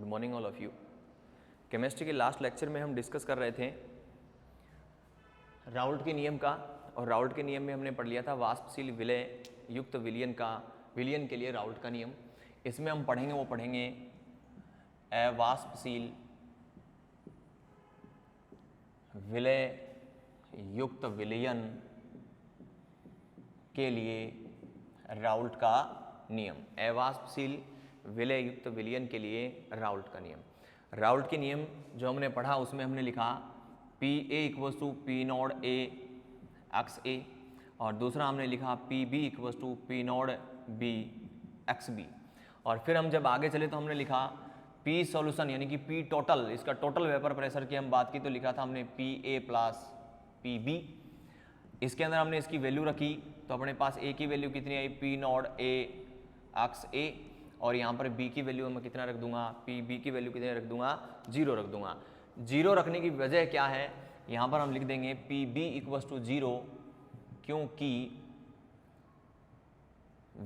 Good morning all of you. Chemistry के last lecture में हम डिस्कस कर रहे थे राउल्ट के नियम का, और राउल्ट के नियम में हमने पढ़ लिया था वाष्पशील विलय युक्त विलयन का, विलयन के लिए राउल्ट का नियम। इसमें हम पढ़ेंगे अवाष्पशील विलय युक्त विलयन के लिए राउल्ट का नियम। अवाष्पशील विलय युक्त विलयन के लिए राउल्ट का नियम। राउल्ट के नियम जो हमने पढ़ा उसमें हमने लिखा P A equals to P not A X A, और दूसरा हमने लिखा P B equals to P not B X B. और फिर हम जब आगे चले तो हमने लिखा पी सॉल्यूशन यानी कि पी टोटल, इसका टोटल वेपर प्रेशर की हम बात की तो लिखा था हमने P A plus P B. इसके अंदर हमने इसकी वैल्यू रखी तो अपने पास ए की वैल्यू कितनी आई, P not A X A, और यहाँ पर बी की वैल्यू मैं कितना रख दूंगा, पी बी की वैल्यू कितने रख दूंगा, 0 रख दूंगा। 0 रखने की वजह क्या है, यहाँ पर हम लिख देंगे पी बी इक्वल्स टू 0, क्योंकि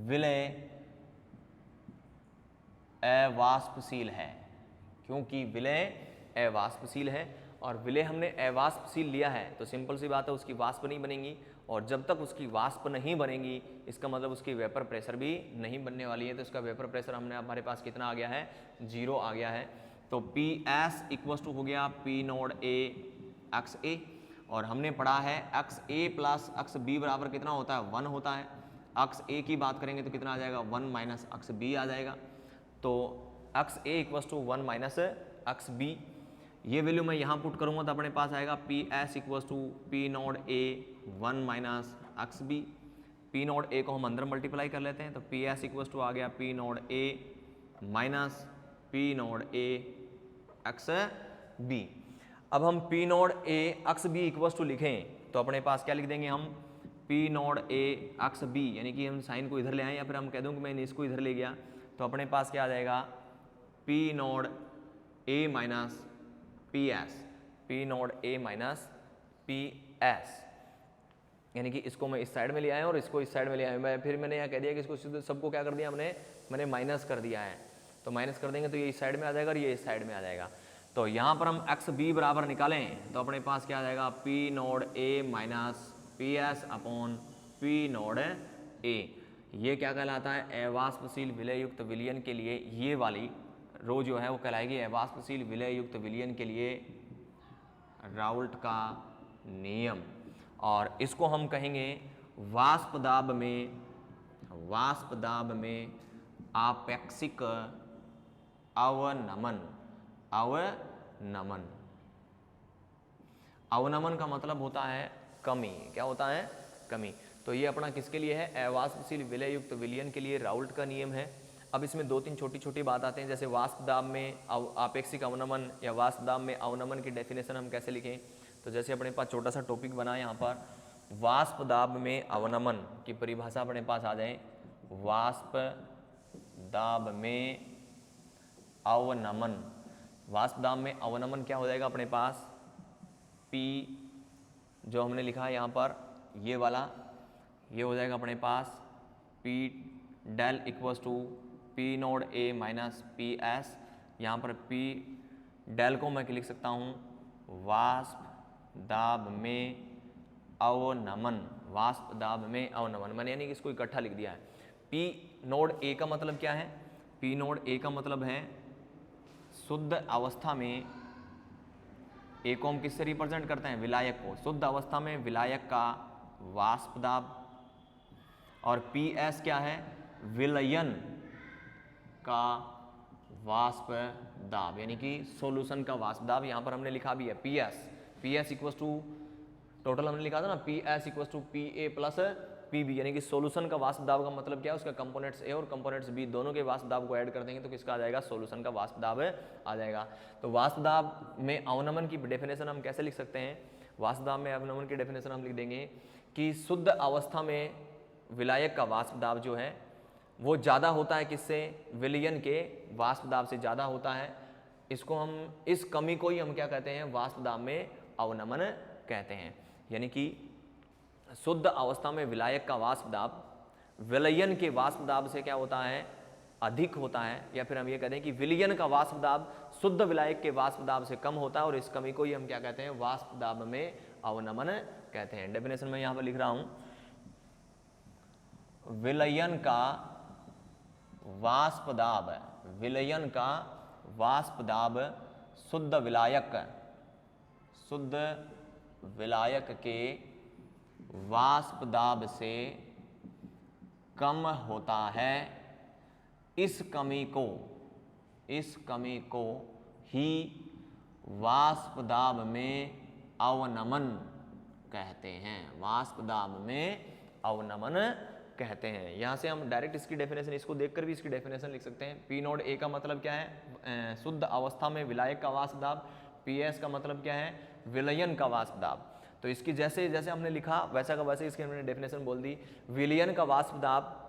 विलय अवाष्पशील है, क्योंकि विलय अवाष्पशील है। और विलय हमने अवाष्पशील लिया है तो सिंपल सी बात है उसकी वाष्प नहीं बनेगी, और जब तक उसकी वाष्प नहीं बनेगी इसका मतलब उसकी वेपर प्रेशर भी नहीं बनने वाली है। तो इसका वेपर प्रेशर हमने हमारे पास कितना आ गया है, 0 आ गया है। तो पी एस इक्वल्स टू हो गया P not A X A, और हमने पढ़ा है एक्स ए प्लस एक्स बी बराबर कितना होता है, 1 होता है। एक्स ए की बात करेंगे तो कितना आ जाएगा, 1 माइनस एक्स बी आ जाएगा। तो X A equals to 1 minus X B, ये वैल्यू मैं यहाँ पुट करूँगा तो अपने पास आएगा P S equals to P not A 1 minus X B. P not A को हम अंदर मल्टीप्लाई कर लेते हैं तो पी एस इक्वल्स टू आ गया P not A minus P not A X B. अब हम P not A X B equals to लिखें तो अपने पास क्या लिख देंगे हम, P not A X B, यानी कि हम साइन को इधर ले आए या फिर हम कह दूँ कि मैंने इसको इधर ले गया तो अपने पास क्या आ जाएगा, P not A minus P S, P not A minus P S, यानी कि इसको मैं इस साइड में ले आया और इसको इस साइड में ले आया। मैं फिर मैंने यहाँ कह दिया कि इसको सबको क्या कर दिया मैंने माइनस कर दिया है, तो माइनस कर देंगे तो ये इस साइड में आ जाएगा और ये इस साइड में आ जाएगा। तो यहाँ पर हम एक्स बी बराबर निकालें तो अपने पास क्या आ जाएगा, P not A minus P S upon P not a. ये क्या कहलाता है, अवाष्पशील विलय युक्त विलयन के लिए ये वाली रो जो है वो कहलाएगी अवाष्पशील विलय युक्त विलयन के लिए राउल्ट का नियम। और इसको हम कहेंगे वाष्प दाब में आपेक्षिक अवनमन। अवनमन का मतलब होता है कमी। क्या होता है, कमी। तो ये अपना किसके लिए है, अवाष्पशील विलय युक्त विलयन के लिए राउल्ट का नियम है। अब इसमें 2-3 छोटी बात आते हैं, जैसे वाष्प दाब में आपेक्षिक अवनमन या वाष्प दाब में अवनमन की डेफिनेशन हम कैसे लिखें। तो जैसे अपने पास छोटा सा टॉपिक बना है यहाँ पर, वाष्प दाब में अवनमन की परिभाषा अपने पास आ जाए, वाष्प दाब में अवनमन। वाष्प दाब में अवनमन क्या हो जाएगा अपने पास, P जो हमने लिखा है यहाँ पर ये वाला, ये हो जाएगा अपने पास P del equals to P not A minus P S. यहाँ पर P डेल को मैं लिख सकता हूँ वाष्प दाब में अवनमन, वाष्प दाब में अवनमन, मैंने यानी कि इसको इकट्ठा लिख दिया है। P नोड ए का मतलब क्या है, P नोड ए का मतलब है शुद्ध अवस्था में, ए को हम किससे रिप्रेजेंट करते हैं, विलायक को, शुद्ध अवस्था में विलायक का वाष्प दाब। और पी एस क्या है, विलयन का वाष्प दाब, यानी कि सॉल्यूशन का वाष्प दाब। यहाँ पर हमने लिखा भी है P S equals to, total हमने लिखा था ना, P S equals to P A plus P B, यानी कि सॉल्यूशन का वाष्प दाब का मतलब क्या है, उसका कंपोनेंट्स ए और कंपोनेंट्स बी दोनों के वाष्प दाब को ऐड कर देंगे तो किसका आ जाएगा, सॉल्यूशन का वाष्प दाब आ जाएगा। तो वाष्प दाब में अवनमन की डेफिनेशन हम कैसे लिख सकते हैं, वाष्प दाब में अवनमन की डेफिनेशन हम लिख देंगे कि शुद्ध अवस्था में विलायक का वाष्प दाब जो है वो ज़्यादा होता है किससे, विलयन के वाष्प दाब से ज़्यादा होता है। इसको हम, इस कमी को ही हम क्या कहते हैं, वाष्प दाब में अवनमन कहते हैं। यानी कि शुद्ध अवस्था में विलायक का वाष्प दाब विलयन के वाष्प दाब से क्या होता है, अधिक होता है, या फिर हम ये कहते हैं कि विलयन का वाष्प दाब शुद्ध विलायक के वाष्प दाब से कम होता है, और इस कमी को ही हम क्या कहते हैं, वाष्प दाब में अवनमन कहते हैं। डेफिनेशन में यहां पर लिख रहा हूं, विलयन का वाष्प दाब, विलयन का वाष्प दाब शुद्ध विलायक के वाष्प दाब से कम होता है। इस कमी को ही वाष्प दाब में अवनमन कहते हैं, वाष्प दाब में अवनमन कहते हैं। यहां से हम डायरेक्ट इसकी डेफिनेशन, इसको देखकर भी इसकी डेफिनेशन लिख सकते हैं। पी नोड ए का मतलब क्या है, शुद्ध अवस्था में विलायक का वाष्प दाब। पी एस का मतलब क्या है, विलयन का वाष्प दाब। तो इसकी जैसे जैसे हमने लिखा वैसा का वैसे इसकी हमने डेफिनेशन बोल दी। विलयन का वाष्प दाब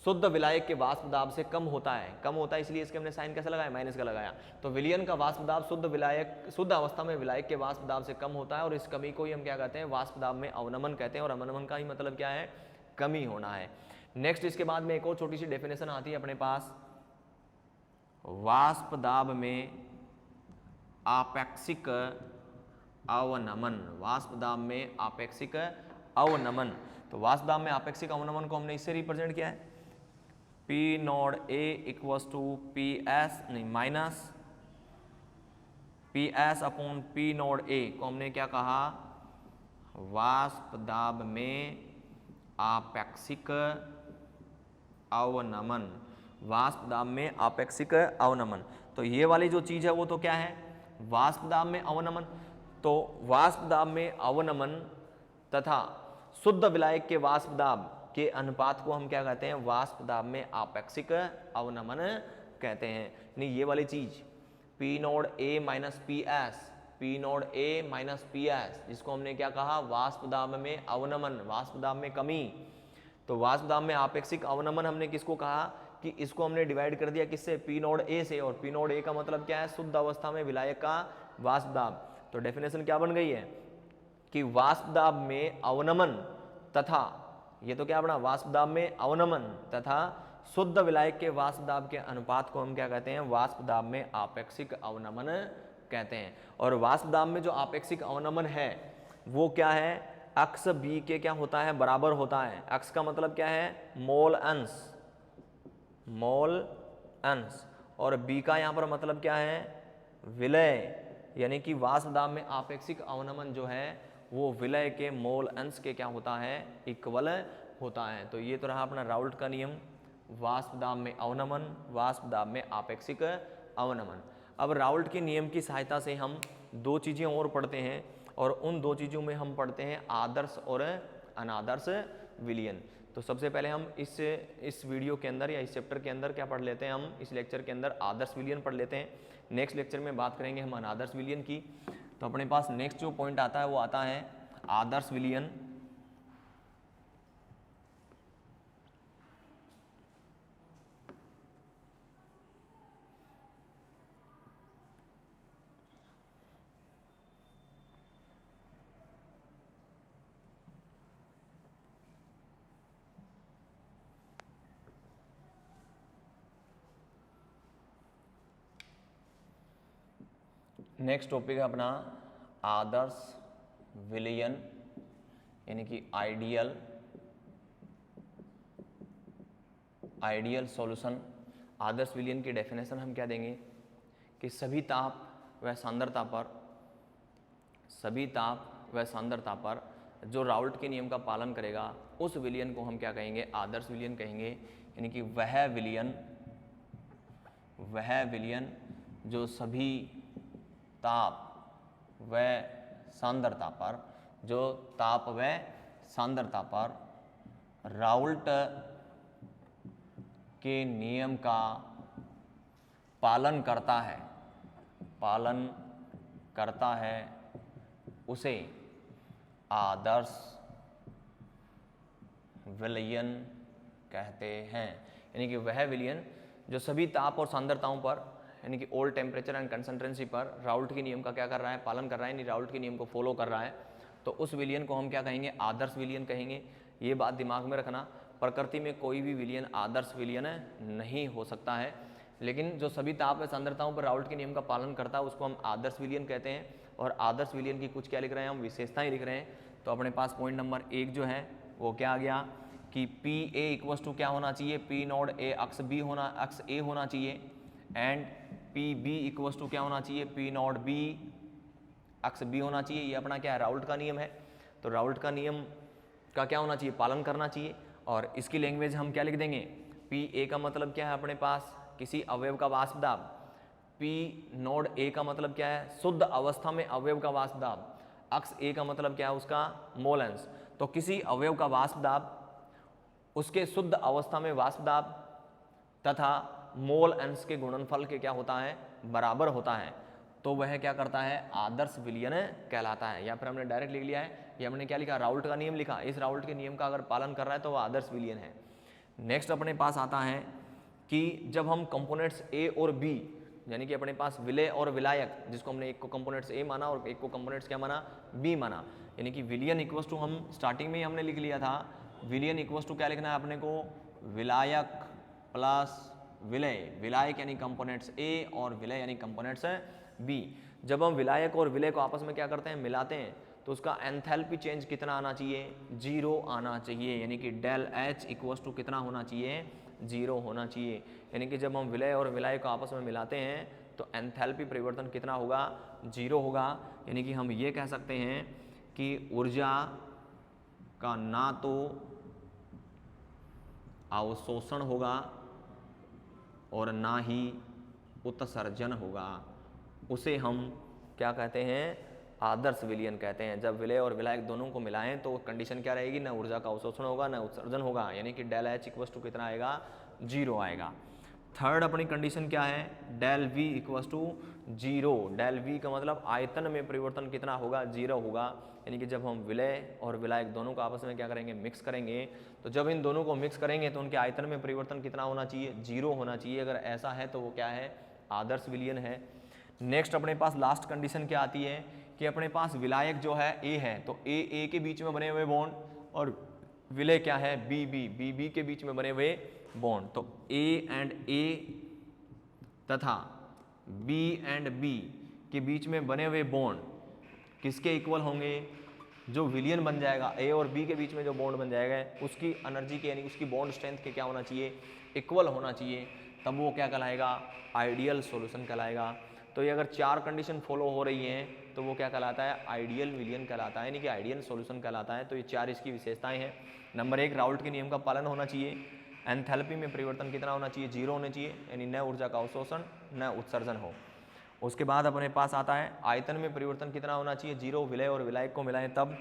शुद्ध विलायक के वाष्प दाब से कम होता है, इसलिए इसके हमने साइन कैसा लगाया, माइनस का लगाया। तो विलयन का वाष्प दाब शुद्ध अवस्था में विलायक के वाष्प दाब से कम होता है, और इस कमी को ही हम क्या कहते हैं, वाष्प दाब में अवनमन कहते हैं। और अवनमन का ही मतलब क्या है, कमी होना है। नेक्स्ट इसके बाद में एक और छोटी सी डेफिनेशन आती है अपने पास, वाष्प दाब में आपेक्षिक अवनमन, वाष्प दाब में आपेक्षिक अवनमन। तो वाष्प दाब में आपेक्षिक अवनमन को हमने इससे रिप्रेजेंट किया है, P naught A equals to P S नहीं minus P S upon P naught A को हमने क्या कहा, वाष्प दाब में आपेक्षिक अवनमन, वाष्प दाब में आपेक्षिक अवनमन। तो ये वाली जो चीज है वो तो क्या है, वाष्प दाब में अवनमन। तो वाष्प दाब में अवनमन तथा शुद्ध विलायक के वाष्प दाब के अनुपात को हम क्या कहते हैं, वाष्प दाब में आपेक्षिक अवनमन कहते हैं। यानी ये वाली चीज पी नोड ए minus P S, P naught ए माइनस पी एस, जिसको हमने क्या कहा, वाष्प दाब में अवनमन, वाष्प दाब में कमी। तो वाष्प दाब में आपेक्षिक अवनमन हमने किसको कहा, कि इसको हमने डिवाइड कर दिया किससे, पी नोड ए से। और पी नोड ए का मतलब क्या है, शुद्ध अवस्था में विलायक का वाष्प दाब। तो डेफिनेशन क्या बन गई है कि वाष्प दाब में अवनमन तथा, ये तो क्या बना, वाष्प दाब में अवनमन तथा शुद्ध विलायक के वाष्प दाब के अनुपात को हम क्या कहते हैं, वाष्प दाब में आपेक्षिक अवनमन कहते हैं। और वाष्प दाब में जो आपेक्षिक अवनमन है वो क्या है, अक्ष बी के क्या होता है, बराबर होता है। अक्ष का मतलब क्या है, मोल अंश, मोल अंश, और बी का यहाँ पर मतलब क्या है, विलय, यानी कि वाष्प दाब में आपेक्षिक अवनमन जो है वो विलय के मोल अंश के क्या होता है, इक्वल होता है। तो ये तो रहा अपना राउल्ट का नियम, वाष्प दाब में अवनमन, वाष्प दाब में आपेक्षिक अवनमन। अब राउल्ट के नियम की सहायता से हम दो चीज़ें और पढ़ते हैं, और उन दो चीज़ों में हम पढ़ते हैं आदर्श और अनादर्श विलयन। तो सबसे पहले हम इस वीडियो के अंदर या इस चैप्टर के अंदर क्या पढ़ लेते हैं, हम इस लेक्चर के अंदर आदर्श विलयन पढ़ लेते हैं। नेक्स्ट लेक्चर में बात करेंगे हम अनादर्श विलयन की। तो अपने पास नेक्स्ट जो पॉइंट आता है वो आता है आदर्श विलयन। नेक्स्ट टॉपिक है अपना आदर्श विलयन, यानी कि आइडियल सॉल्यूशन। आदर्श विलयन की डेफिनेशन हम क्या देंगे कि सभी ताप व सांद्रता पर जो राउल्ट के नियम का पालन करेगा उस विलयन को हम क्या कहेंगे, आदर्श विलयन कहेंगे। यानी कि वह विलयन जो सभी ताप व सांद्रता पर राउल्ट के नियम का पालन करता है उसे आदर्श विलयन कहते हैं। यानी कि वह विलयन जो सभी ताप और सांद्रताओं पर, यानी कि ऑल टेम्परेचर एंड कंसंट्रेंसी पर राउल्ट के नियम का क्या कर रहा है, पालन कर रहा है, यानी राउल्ट के नियम को फॉलो कर रहा है, तो उस विलयन को हम क्या कहेंगे, आदर्श विलयन कहेंगे। ये बात दिमाग में रखना, प्रकृति में कोई भी विलयन आदर्श विलयन नहीं हो सकता है, लेकिन जो सभी ताप व सांद्रताओं पर राउल्ट के नियम का पालन करता है उसको हम आदर्श विलयन कहते हैं। और आदर्श विलयन की कुछ क्या लिख रहे हैं हम, विशेषताएं लिख रहे हैं। तो अपने पास पॉइंट नंबर 1 जो है वो क्या आ गया कि पी ए इक्वस टू क्या होना चाहिए, P not a X A होना चाहिए, and P B equals to क्या होना चाहिए, P not B X B होना चाहिए। ये अपना क्या है, राउल्ट का नियम है। तो राउल्ट का नियम का क्या होना चाहिए, पालन करना चाहिए। और इसकी लैंग्वेज हम क्या लिख देंगे, पी ए का मतलब क्या है अपने पास, किसी अवयव का वाष्प दाब। पी नोड ए का मतलब क्या है, शुद्ध अवस्था में अवयव का वाष्प दाब। अक्स ए का मतलब क्या है, उसका मोल अंश। तो किसी अवयव का वाष्प दाब, उसके शुद्ध अवस्था में वाष्प दाब तथा मोल अंश के गुणनफल के क्या होता है, बराबर होता है। तो वह क्या करता है, आदर्श विलयन कहलाता है। या फिर हमने डायरेक्ट लिख लिया है, ये हमने क्या लिखा, राउल्ट का नियम लिखा। इस राउल्ट के नियम का अगर पालन कर रहा है तो वह आदर्श विलयन है। नेक्स्ट अपने पास आता है कि जब हम कंपोनेंट्स ए और बी, यानी कि अपने पास विलय और विलायक, जिसको हमने एक को कंपोनेंट्स ए माना और एक को कंपोनेंट्स क्या माना, बी माना, यानी कि विलयन इक्वल्स टू, हम स्टार्टिंग में ही हमने लिख लिया था, विलयन इक्वल्स टू क्या लिखना है अपने को, विलायक प्लस विलय। विलायक यानी कंपोनेंट्स ए और विलय यानी कंपोनेंट्स बी। जब हम विलायक और विलय को आपस में क्या करते हैं, मिलाते हैं, तो उसका एंथैल्पी चेंज कितना आना चाहिए, 0 आना चाहिए। यानी कि डेल एच इक्वल्स टू कितना होना चाहिए, 0 होना चाहिए। यानी कि जब हम विलय और विलायक को आपस में मिलाते हैं तो एंथैल्पी परिवर्तन कितना होगा, 0 होगा। यानी कि हम ये कह सकते हैं कि ऊर्जा का ना तो अवशोषण होगा और ना ही उत्सर्जन होगा, उसे हम क्या कहते हैं, आदर्श विलयन कहते हैं। जब विलय और विलायक दोनों को मिलाएं तो कंडीशन क्या रहेगी, ना ऊर्जा का अवशोषण होगा ना उत्सर्जन होगा, यानी कि डेल एच इक्वस टू कितना आएगा, 0 आएगा। थर्ड अपनी कंडीशन क्या है, del V equals to 0। Del V का मतलब आयतन में परिवर्तन कितना होगा, 0 होगा। यानी कि जब हम विलय और विलायक दोनों को आपस में क्या करेंगे, मिक्स करेंगे, तो जब इन दोनों को मिक्स करेंगे तो उनके आयतन में परिवर्तन कितना होना चाहिए, 0 होना चाहिए। अगर ऐसा है तो वो क्या है, आदर्श विलयन है। नेक्स्ट अपने पास लास्ट कंडीशन क्या आती है कि अपने पास विलायक जो है ए है, तो ए के बीच में बने हुए बॉन्ड, और विलय क्या है, बी के बीच में बने हुए बॉन्ड। तो ए एंड ए तथा बी एंड बी के बीच में बने हुए बॉन्ड किसके इक्वल होंगे, जो विलयन बन जाएगा, ए और बी के बीच में जो बॉन्ड बन जाएगा उसकी एनर्जी के यानी उसकी बॉन्ड स्ट्रेंथ के क्या होना चाहिए, इक्वल होना चाहिए। तब वो क्या कहलाएगा, आइडियल सॉल्यूशन कहलाएगा। तो ये अगर 4 कंडीशन फॉलो हो रही हैं तो वो क्या कहलाता है, आइडियल विलयन कहलाता है, यानी कि आइडियल सॉल्यूशन कहलाता है। तो ये 4 इसकी विशेषताएं हैं। नंबर 1, राउल्ट के नियम का पालन होना चाहिए। एंथैल्पी में परिवर्तन कितना होना चाहिए, 0 होने चाहिए, यानी न ऊर्जा का अवशोषण न उत्सर्जन हो। उसके बाद अपने पास आता है आयतन में परिवर्तन कितना होना चाहिए, 0। विलय और विलायक को मिलाएं तब।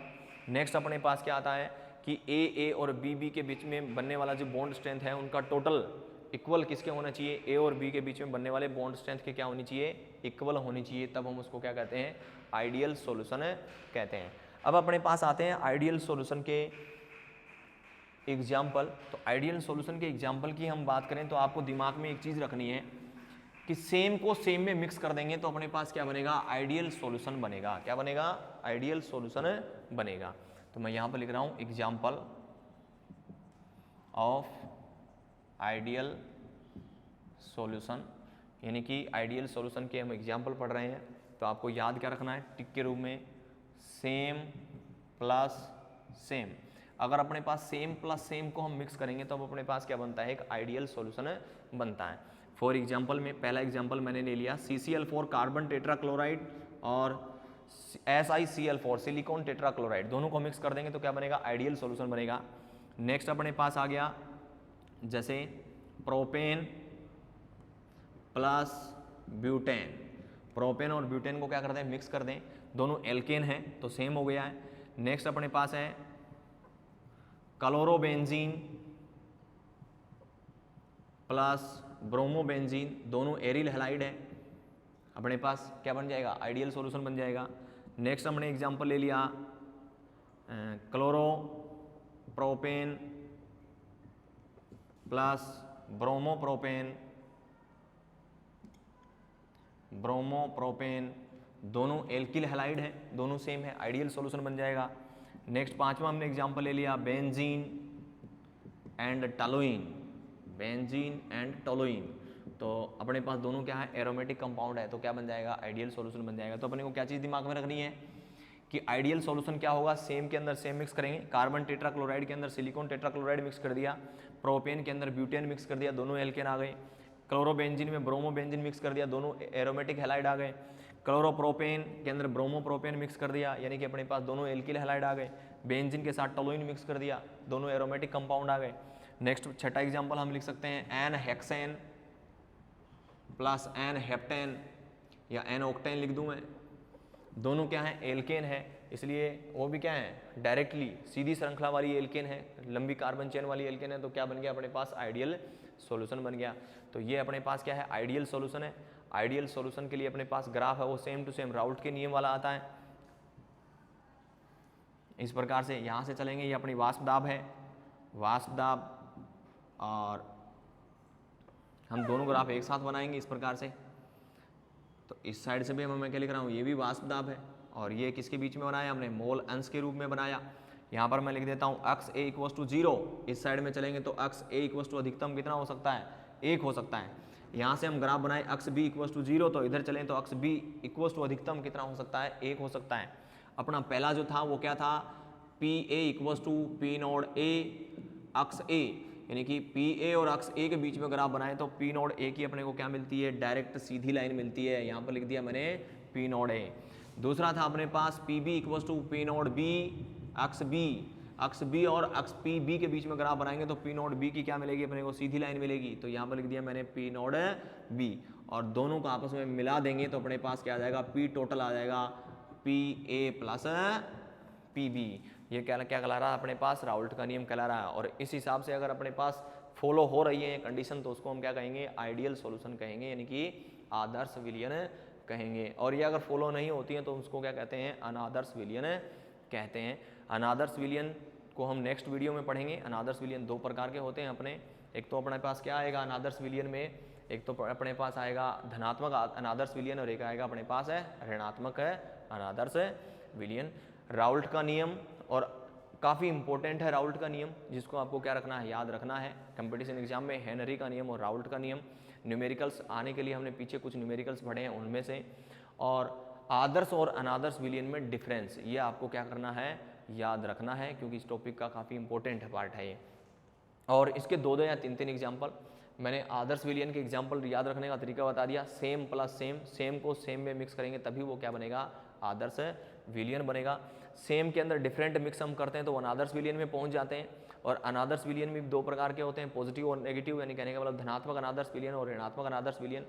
नेक्स्ट अपने पास क्या आता है कि ए और बी के बीच में बनने वाला जो बॉन्ड स्ट्रेंथ है उनका टोटल इक्वल किसके होना चाहिए, ए और बी के बीच में बनने वाले बॉन्ड स्ट्रेंथ के क्या होनी चाहिए, इक्वल होनी चाहिए। तब हम उसको क्या कहते हैं, आइडियल सॉल्यूशन कहते हैं। अब अपने पास आते हैं आइडियल सॉल्यूशन के एग्जाम्पल। तो आइडियल सॉल्यूशन के एग्जाम्पल की हम बात करें तो आपको दिमाग में एक चीज़ रखनी है कि सेम को सेम में मिक्स कर देंगे तो अपने पास क्या बनेगा, आइडियल सॉल्यूशन बनेगा। क्या बनेगा, आइडियल सॉल्यूशन बनेगा। तो मैं यहाँ पर लिख रहा हूँ एग्जाम्पल ऑफ आइडियल सॉल्यूशन, यानी कि आइडियल सॉल्यूशन के हम एग्जाम्पल पढ़ रहे हैं। तो आपको याद क्या रखना है, टिक के रूप में सेम प्लस सेम। अगर अपने पास सेम प्लस सेम को हम मिक्स करेंगे तो अब अपने पास क्या बनता है, एक आइडियल सॉल्यूशन बनता है। फॉर एग्जाम्पल में पहला एग्जाम्पल मैंने ले लिया CCl4 कार्बन टेट्राक्लोराइड और SiCl4 सिलिकॉन टेट्राक्लोराइड, दोनों को मिक्स कर देंगे तो क्या बनेगा, आइडियल सॉल्यूशन बनेगा। नेक्स्ट अपने पास आ गया जैसे प्रोपेन प्लस ब्यूटेन। प्रोपेन और ब्यूटेन को क्या करते हैं, मिक्स कर दें, दोनों एल्केन हैं तो सेम हो गया है। नेक्स्ट अपने पास है क्लोरोबेंजीन प्लस ब्रोमोबेंजीन, दोनों एरिल हैलाइड है, अपने पास क्या बन जाएगा, आइडियल सॉल्यूशन बन जाएगा। नेक्स्ट हमने एग्जांपल ले लिया क्लोरोप्रोपेन प्लस ब्रोमोप्रोपेन, दोनों एल्किल हैलाइड है, दोनों सेम है, आइडियल सॉल्यूशन बन जाएगा। नेक्स्ट 5वां हमने एग्जांपल ले लिया benzene and toluene, benzene and toluene. तो अपने पास दोनों क्या है, एरोमेटिक कंपाउंड है, तो क्या बन जाएगा, आइडियल सॉल्यूशन बन जाएगा। तो अपने को क्या चीज़ दिमाग में रखनी है कि आइडियल सॉल्यूशन क्या होगा, सेम के अंदर सेम मिक्स करेंगे, कार्बन टेट्राक्लोराइड के अंदर सिलिकॉन टेट्राक्लोराइड मिक्स कर दिया, प्रोपेन के अंदर ब्यूटेन मिक्स कर दिया, दोनों एल्केन आ गए, क्लोरोबेंजीन में ब्रोमोबेंजीन मिक्स कर दिया, दोनों एरोमेटिक हैलाइड आ गए, क्लोरोप्रोपेन के अंदर ब्रोमोप्रोपेन मिक्स कर दिया, यानी कि अपने पास दोनों एल्किल हैलाइड आ गए, बेंजीन के साथ टोलुइन मिक्स कर दिया, दोनों एरोमेटिक कंपाउंड आ गए। नेक्स्ट छठा एग्जांपल हम लिख सकते हैं N hexane plus N heptane या एन ऑक्टेन लिख दूं मैं, दोनों क्या है, एल्केन है, इसलिए वो भी क्या है, डायरेक्टली सीधी श्रृंखला वाली एल्केन है, लंबी कार्बन चेन वाली एल्केन है, तो क्या बन गया अपने पास, आइडियल सॉल्यूशन बन गया। तो ये अपने पास क्या है, आइडियल सॉल्यूशन है। आइडियल सॉल्यूशन के लिए अपने पास ग्राफ है वो सेम टू सेम राउल्ट के नियम वाला आता है, इस प्रकार से यहाँ से चलेंगे, ये अपनी वाष्प दाब है, वाष्प दाब, और हम दोनों ग्राफ एक साथ बनाएंगे इस प्रकार से। तो इस साइड से भी मैं क्या लिख रहा हूँ, ये भी वाष्प दाब है, और ये किसके बीच में बनाया हमने, मोल अंश के रूप में बनाया। यहाँ पर मैं लिख देता हूँ अक्स ए इक्वस टू 0, इस साइड में चलेंगे तो अक्स ए इक्वस टू अधिकतम कितना हो सकता है, 1 हो सकता है। यहाँ से हम ग्राफ बनाए अक्स बी इक्वस टू 0, तो इधर चलें तो अक्स बी इक्वस टू अधिकतम कितना हो सकता है, 1 हो सकता है। अपना पहला जो था वो क्या था, P A equals to P naught A X A, यानी कि पी ए और अक्स ए के बीच में ग्राफ बनाए तो पी नोड ए की अपने को क्या मिलती है, डायरेक्ट सीधी लाइन मिलती है, यहाँ पर लिख दिया मैंने पी नोड ए। दूसरा था अपने पास P B equals to P naught B X B, X B और अक्स पी बी के बीच में ग्राफ बनाएंगे तो पी नोड बी की क्या मिलेगी, अपने को सीधी लाइन मिलेगी, तो यहाँ पर लिख दिया मैंने पी नोड बी, और दोनों को आपस में मिला देंगे तो अपने पास क्या आ जाएगा, पी टोटल आ जाएगा P A plus P B. ये क्या कहला रहा है अपने पास, राउल्ट का नियम कहला रहा है। और इस हिसाब से अगर अपने पास फॉलो हो रही है कंडीशन तो उसको हम क्या कहेंगे, आइडियल सॉल्यूशन कहेंगे, यानी कि आदर्श विलयन कहेंगे। और ये अगर फॉलो नहीं होती है तो उसको क्या कहते हैं, अनादर्श विलयन कहते हैं। अनादर्श विलयन को हम नेक्स्ट वीडियो में पढ़ेंगे। अनादर्श विलयन दो प्रकार के होते हैं अपने, एक तो अपने पास क्या आएगा अनादर्श विलयन में, एक तो अपने पास आएगा धनात्मक अनादर्श विलयन और एक आएगा अपने पास है ऋणात्मक अनादर्श विलयन। राउल्ट का नियम और काफ़ी इंपॉर्टेंट है राउल्ट का नियम, जिसको आपको क्या रखना है, याद रखना है। कंपटीशन एग्जाम में हेनरी का नियम और राउल्ट का नियम, न्यूमेरिकल्स आने के लिए हमने पीछे कुछ न्यूमेरिकल्स पढ़े हैं उनमें से। और आदर्श और अनादर्श विलयन में डिफरेंस, ये आपको क्या करना है, याद रखना है, क्योंकि इस टॉपिक का काफ़ी इंपॉर्टेंट पार्ट है ये। और इसके दो या तीन एग्जाम्पल मैंने आदर्श विलयन के एग्जाम्पल याद रखने का तरीका बता दिया। सेम प्लस सेम, सेम को सेम में मिक्स करेंगे तभी वो क्या बनेगा, आदर्श विलयन बनेगा। सेम के अंदर डिफरेंट मिक्स हम करते हैं तो अनादर्श विलयन में पहुंच जाते हैं। और अनादर्श विलयन में दो प्रकार के होते हैं, पॉजिटिव और नेगेटिव, यानी कहने का मतलब धनात्मक अनादर्श विलयन और ऋणात्मक अनादर्श विलयन।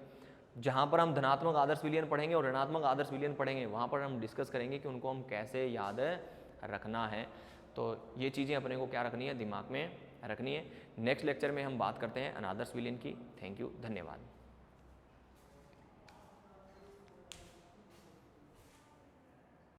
जहाँ पर हम धनात्मक आदर्श विलयन पढ़ेंगे और ऋणात्मक आदर्श विलयन पढ़ेंगे वहाँ पर हम डिस्कस करेंगे कि उनको हम कैसे याद रखना है। तो ये चीज़ें अपने को क्या रखनी है, दिमाग में रखनी है। नेक्स्ट लेक्चर में हम बात करते हैं अनादर्श विलयन की। थैंक यू, धन्यवाद।